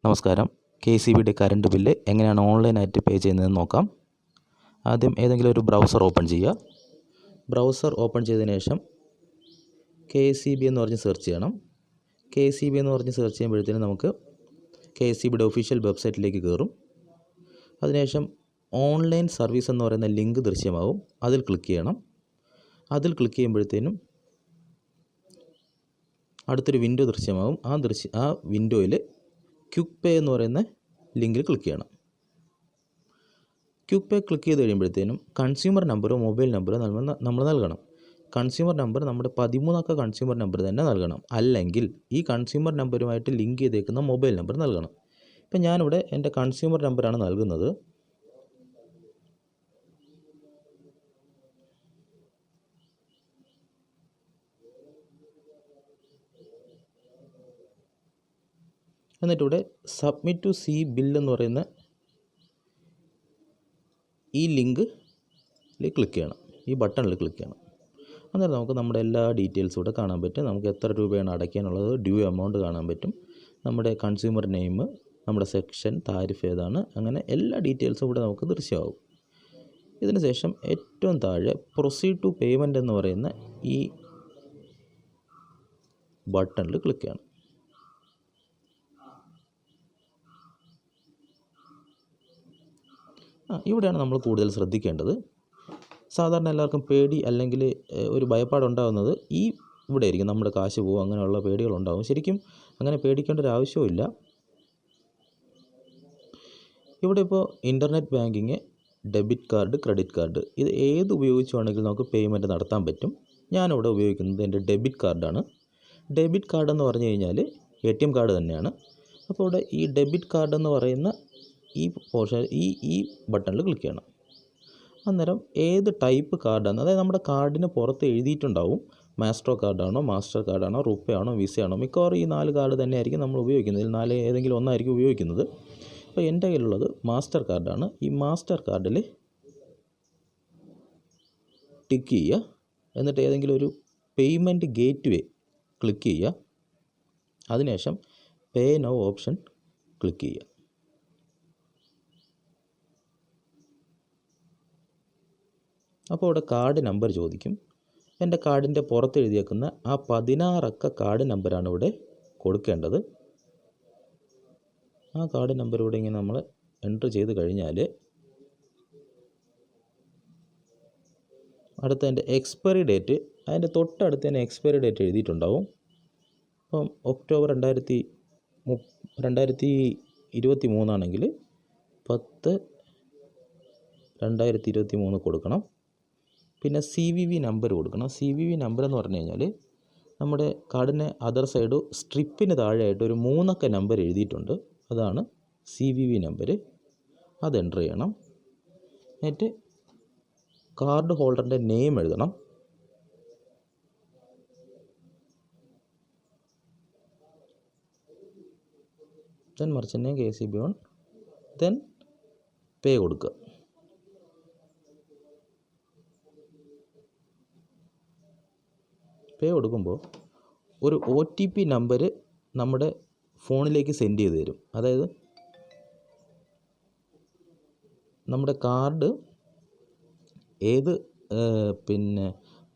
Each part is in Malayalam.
നമസ്കാരം. KCBയുടെ കറണ്ട് ബില്ല് എങ്ങനെയാണ് ഓൺലൈനായിട്ട് പേ ചെയ്യുന്നതെന്ന് നോക്കാം. ആദ്യം ഏതെങ്കിലും ഒരു ബ്രൗസർ ഓപ്പൺ ചെയ്യുക. ബ്രൗസർ ഓപ്പൺ ചെയ്തതിന് ശേഷം KCB എന്ന് പറഞ്ഞ് സെർച്ച് ചെയ്യണം. KCB എന്ന് പറഞ്ഞ് സെർച്ച് ചെയ്യുമ്പോഴത്തേനും നമുക്ക് KCBയുടെ ഒഫീഷ്യൽ വെബ്സൈറ്റിലേക്ക് കയറും. അതിനുശേഷം ഓൺലൈൻ സർവീസ് എന്ന് പറയുന്ന ലിങ്ക് ദൃശ്യമാവും. അതിൽ ക്ലിക്ക് ചെയ്യണം. അതിൽ ക്ലിക്ക് ചെയ്യുമ്പോഴത്തേനും അടുത്തൊരു വിൻഡോ ദൃശ്യമാവും. ആ വിൻഡോയിൽ ക്വിക്ക് പേ എന്ന് പറയുന്ന ലിങ്കിൽ ക്ലിക്ക് ചെയ്യണം. ക്വിക്ക് പേ ക്ലിക്ക് ചെയ്ത് കഴിയുമ്പോഴത്തേനും കൺസ്യൂമർ നമ്പറോ മൊബൈൽ നമ്പറോ നമ്മൾ നൽകണം. കൺസ്യൂമർ നമ്പർ നമ്മുടെ 13 അക്ക കൺസ്യൂമർ നമ്പർ തന്നെ നൽകണം. അല്ലെങ്കിൽ ഈ കൺസ്യൂമർ നമ്പറുമായിട്ട് ലിങ്ക് ചെയ്തേക്കുന്ന മൊബൈൽ നമ്പർ നൽകണം. ഇപ്പം ഞാനിവിടെ എൻ്റെ കൺസ്യൂമർ നമ്പറാണ് നൽകുന്നത്. എന്നിട്ടിവിടെ സബ്മിറ്റ് ടു സീ ബിൽ എന്ന് പറയുന്ന ഈ ലിങ്കിൽ ക്ലിക്ക് ചെയ്യണം. ഈ ബട്ടണിൽ ക്ലിക്ക് ചെയ്യണം. അന്നേരം നമുക്ക് നമ്മുടെ എല്ലാ ഡീറ്റെയിൽസും ഇവിടെ കാണാൻ പറ്റും. നമുക്ക് എത്ര രൂപയാണ് അടയ്ക്കാനുള്ളത്, ഡ്യൂ എമൗണ്ട് കാണാൻ പറ്റും, നമ്മുടെ കൺസ്യൂമർ നെയിം, നമ്മുടെ സെക്ഷൻ, താരിഫ് ഏതാണ്, അങ്ങനെ എല്ലാ ഡീറ്റെയിൽസും ഇവിടെ നമുക്ക് ദൃശ്യമാവും. ഇതിന് ശേഷം ഏറ്റവും താഴെ പ്രൊസീഡ് ടു പേയ്മെൻറ്റ് എന്ന് പറയുന്ന ഈ ബട്ടണിൽ ക്ലിക്ക് ചെയ്യണം. ഇവിടെയാണ് നമ്മൾ കൂടുതൽ ശ്രദ്ധിക്കേണ്ടത്. സാധാരണ എല്ലാവർക്കും പേടി അല്ലെങ്കിൽ ഒരു ഭയപ്പാടുണ്ടാകുന്നത് ഇവിടെ ആയിരിക്കും. നമ്മുടെ കാശ് പോകും, അങ്ങനെയുള്ള പേടികളുണ്ടാകും. ശരിക്കും അങ്ങനെ പേടിക്കേണ്ട ഒരു ആവശ്യമില്ല. ഇവിടെ ഇപ്പോൾ internet banking, debit card, credit card, ഇത് ഏത് ഉപയോഗിച്ച് വേണമെങ്കിലും നമുക്ക് പേയ്മെൻറ്റ് നടത്താൻ പറ്റും. ഞാനിവിടെ ഉപയോഗിക്കുന്നത് എൻ്റെ ഡെബിറ്റ് കാർഡാണ്. ഡെബിറ്റ് കാർഡ് എന്ന് പറഞ്ഞു കഴിഞ്ഞാൽ ATM കാർഡ് തന്നെയാണ്. അപ്പോൾ ഇവിടെ ഈ ഡെബിറ്റ് കാർഡ് എന്ന് പറയുന്ന ഈ പോർഷൻ ഈ ബട്ടണിൽ ക്ലിക്ക് ചെയ്യണം. അന്നേരം ഏത് ടൈപ്പ് കാർഡാണ്, അതായത് നമ്മുടെ കാർഡിന് പുറത്ത് എഴുതിയിട്ടുണ്ടാവും മാസ്ട്രോ കാർഡാണോ, മാസ്റ്റർ കാർഡാണോ, റുപ്പേ ആണോ, വിസ ആണോ. മിക്കവാറും ഈ 4 കാർഡ് തന്നെയായിരിക്കും നമ്മൾ ഉപയോഗിക്കുന്നത്. ഇതിൽ 4 ഏതെങ്കിലും ഒന്നായിരിക്കും ഉപയോഗിക്കുന്നത്. അപ്പോൾ എൻ്റെ കയ്യിലുള്ളത് മാസ്റ്റർ കാർഡാണ്. ഈ മാസ്റ്റർ കാർഡിൽ ടിക്ക് ചെയ്യുക. എന്നിട്ട് ഏതെങ്കിലും ഒരു പേയ്മെൻറ്റ് ഗേറ്റ്വേ ക്ലിക്ക് ചെയ്യുക. അതിനുശേഷം പേ നൗ ഓപ്ഷൻ ക്ലിക്ക് ചെയ്യുക. അപ്പോൾ ഇവിടെ കാർഡ് നമ്പർ ചോദിക്കും. എൻ്റെ കാർഡിൻ്റെ പുറത്ത് എഴുതിയേക്കുന്ന ആ 16 അക്ക കാർഡ് നമ്പറാണ് ഇവിടെ കൊടുക്കേണ്ടത്. ആ കാർഡ് നമ്പർ ഇവിടെ ഇങ്ങനെ നമ്മൾ എൻ്റർ ചെയ്ത് കഴിഞ്ഞാൽ അടുത്തതിൻ്റെ എക്സ്പയറി ഡേറ്റ്, അതിൻ്റെ തൊട്ടടുത്ത് തന്നെ എക്സ്പയറി ഡേറ്റ് എഴുതിയിട്ടുണ്ടാവും. അപ്പം ഒക്ടോബർ 2023 ആണെങ്കിൽ 10/2023 കൊടുക്കണം. പിന്നെ CVV നമ്പർ കൊടുക്കണം. CVV നമ്പർ എന്ന് പറഞ്ഞു കഴിഞ്ഞാൽ നമ്മുടെ കാർഡിന് അതർ സൈഡ് സ്ട്രിപ്പിന് താഴെയായിട്ട് ഒരു 3 അക്ക നമ്പർ എഴുതിയിട്ടുണ്ട്. അതാണ് CVV നമ്പർ. അത് എൻ്റർ ചെയ്യണം. എന്നിട്ട് കാർഡ് ഹോൾഡറിൻ്റെ നെയിം എഴുതണം. Then merchant name KCB on, then പേ കൊടുക്കുക. പേ കൊടുക്കുമ്പോൾ ഒരു OTP നമ്പർ നമ്മുടെ ഫോണിലേക്ക് സെൻഡ് ചെയ്ത് തരും. അതായത് നമ്മുടെ കാർഡ് ഏത്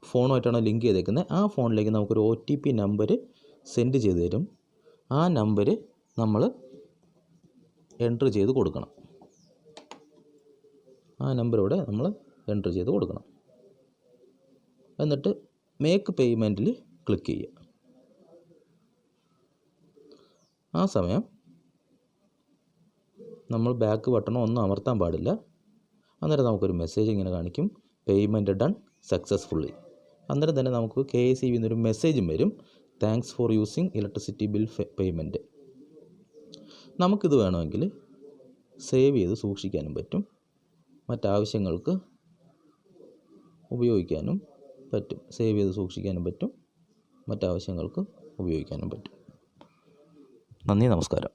ഫോണുമായിട്ടാണോ ലിങ്ക് ചെയ്തേക്കുന്നത് ആ ഫോണിലേക്ക് നമുക്കൊരു OTP നമ്പർ സെൻഡ് ചെയ്ത് തരും. ആ നമ്പർ നമ്മൾ എൻറ്റർ ചെയ്ത് കൊടുക്കണം. ആ നമ്പർ ഇവിടെ നമ്മൾ എൻറ്റർ ചെയ്ത് കൊടുക്കണം. എന്നിട്ട് മേക്ക് പേയ്മെൻറ്റിൽ ക്ലിക്ക് ചെയ്യുക. ആ സമയം നമ്മൾ ബാക്ക് ബട്ടണോ ഒന്നും അമർത്താൻ പാടില്ല. അന്നേരം നമുക്കൊരു മെസ്സേജ് ഇങ്ങനെ കാണിക്കും, പേയ്മെൻറ്റ് ഡൺ സക്സസ്ഫുള്ളി. അന്നേരം തന്നെ നമുക്ക് KCB എന്നൊരു മെസ്സേജും വരും, thanks for using electricity bill payment. നമുക്കിത് വേണമെങ്കിൽ സേവ് ചെയ്ത് സൂക്ഷിക്കാനും പറ്റും, മറ്റാവശ്യങ്ങൾക്ക് ഉപയോഗിക്കാനും പറ്റും. സേവ് ചെയ്ത് സൂക്ഷിക്കാനും പറ്റും, മറ്റാവശ്യങ്ങൾക്ക് ഉപയോഗിക്കാനും പറ്റും. നന്ദി, നമസ്കാരം.